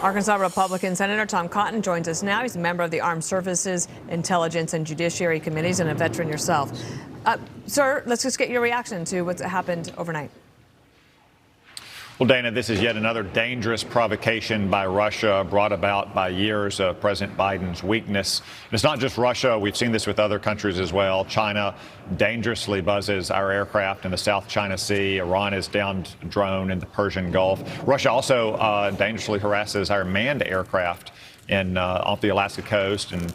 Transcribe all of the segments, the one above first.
Arkansas Republican Senator Tom Cotton joins us now. He's a member of the Armed Services, Intelligence, and Judiciary Committees and a veteran yourself. Sir, let's just get your reaction to what's happened overnight. Well, Dana, this is yet another dangerous provocation by Russia brought about by years of President Biden's weakness. And it's not just Russia. We've seen this with other countries as well. China dangerously buzzes our aircraft in the South China Sea. Iran has downed a drone in the Persian Gulf. Russia also dangerously harasses our manned aircraft off the Alaska coast and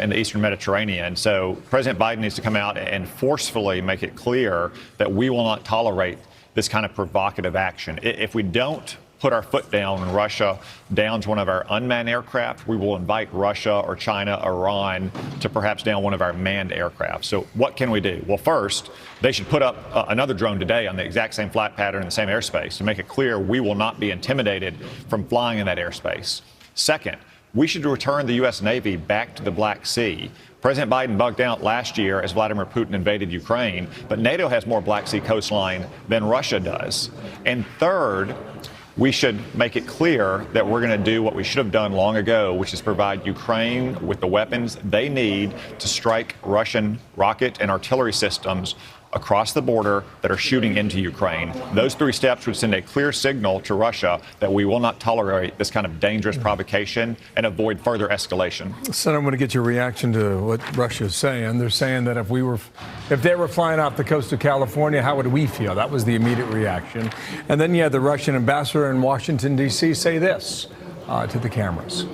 in the eastern Mediterranean. So President Biden needs to come out and forcefully make it clear that we will not tolerate this kind of provocative action. If we don't put our foot down when Russia downs one of our unmanned aircraft, we will invite Russia or China, Iran to perhaps down one of our manned aircraft. So what can we do? Well, first, they should put up another drone today on the exact same flight pattern in the same airspace to make it clear we will not be intimidated from flying in that airspace. Second, we should return the U.S. Navy back to the Black Sea. President Biden bugged out last year as Vladimir Putin invaded Ukraine, but NATO has more Black Sea coastline than Russia does. And third, we should make it clear that we're going to do what we should have done long ago, which is provide Ukraine with the weapons they need to strike Russian rocket and artillery systems across the border that are shooting into Ukraine. Those three steps would send a clear signal to Russia that we will not tolerate this kind of dangerous provocation and avoid further escalation. Senator, I'm going to get your reaction to what Russia is saying. They're saying that if they were flying off the coast of California, how would we feel? That was the immediate reaction. And then you had the Russian ambassador in Washington, D.C. say this to the cameras.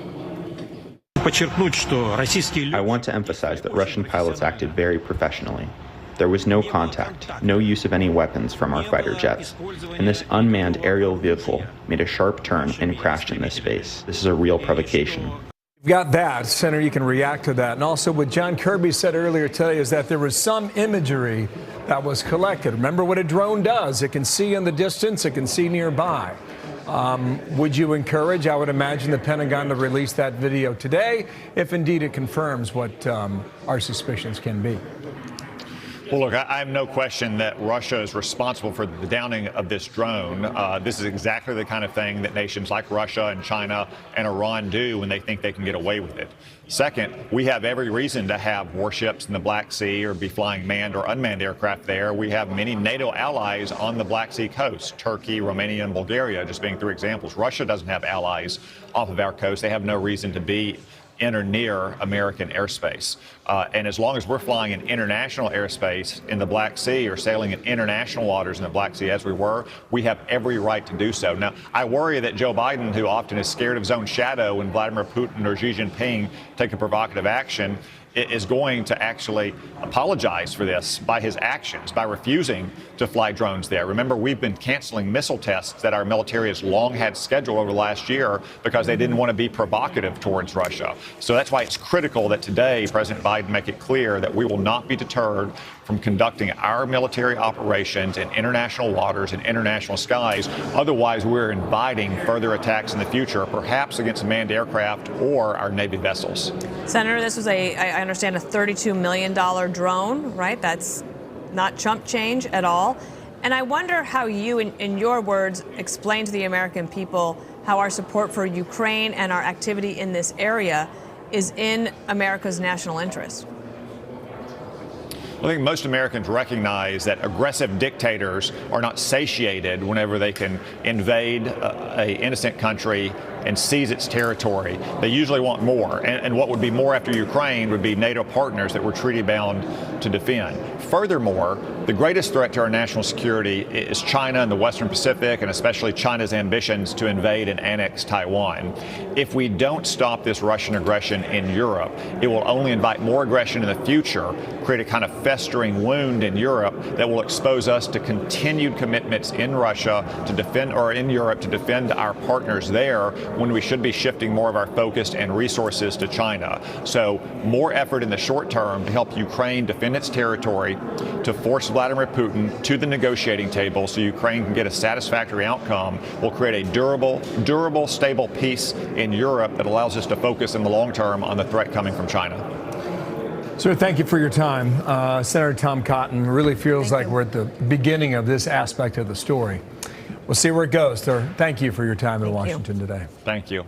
I want to emphasize that Russian pilots acted very professionally. There was no contact, no use of any weapons from our fighter jets, and this unmanned aerial vehicle made a sharp turn and crashed in this space. This is a real provocation. You've got that, Senator, you can react to that. And also what John Kirby said earlier today is that there was some imagery that was collected. Remember what a drone does. It can see in the distance, it can see nearby. Would you encourage, I would imagine, the Pentagon to release that video today, if indeed it confirms what our suspicions can be? Well, look, I have no question that Russia is responsible for the downing of this drone. This is exactly the kind of thing that nations like Russia and China and Iran do when they think they can get away with it. Second, we have every reason to have warships in the Black Sea or be flying manned or unmanned aircraft there. We have many NATO allies on the Black Sea coast, Turkey, Romania, and Bulgaria, just being three examples. Russia doesn't have allies off of our coast. They have no reason to be in or near American airspace. And as long as we're flying in international airspace in the Black Sea or sailing in international waters in the Black Sea as we were, we have every right to do so. Now, I worry that Joe Biden, who often is scared of his own shadow when Vladimir Putin or Xi Jinping take a provocative action, is going to actually apologize for this by his actions, by refusing to fly drones there. Remember, we've been canceling missile tests that our military has long had scheduled over the last year because they didn't want to be provocative towards Russia. So that's why it's critical that today President Biden make it clear that we will not be deterred from conducting our military operations in international waters and international skies. Otherwise, we're inviting further attacks in the future, perhaps against manned aircraft or our Navy vessels. Senator, this was I understand, a $32 million drone, right? That's not chump change at all. And I wonder how you, in your words, explain to the American people how our support for Ukraine and our activity in this area is in America's national interest. I think most Americans recognize that aggressive dictators are not satiated whenever they can invade an innocent country and seize its territory. They usually want more. And what would be more after Ukraine would be NATO partners that we're treaty bound to defend. Furthermore, the greatest threat to our national security is China and the Western Pacific, and especially China's ambitions to invade and annex Taiwan. If we don't stop this Russian aggression in Europe, it will only invite more aggression in the future, create a kind of festering wound in Europe that will expose us to continued commitments in Russia to defend, or in Europe to defend our partners there, when we should be shifting more of our focus and resources to China. So more effort in the short term to help Ukraine defend its territory, to force Vladimir Putin to the negotiating table so Ukraine can get a satisfactory outcome, will create a durable, stable peace in Europe that allows us to focus in the long term on the threat coming from China. Sir, thank you for your time. Senator Tom Cotton, really feels like we're at the beginning of this aspect of the story. We'll see where it goes. Thank you for your time in Thank you. Washington today. Thank you.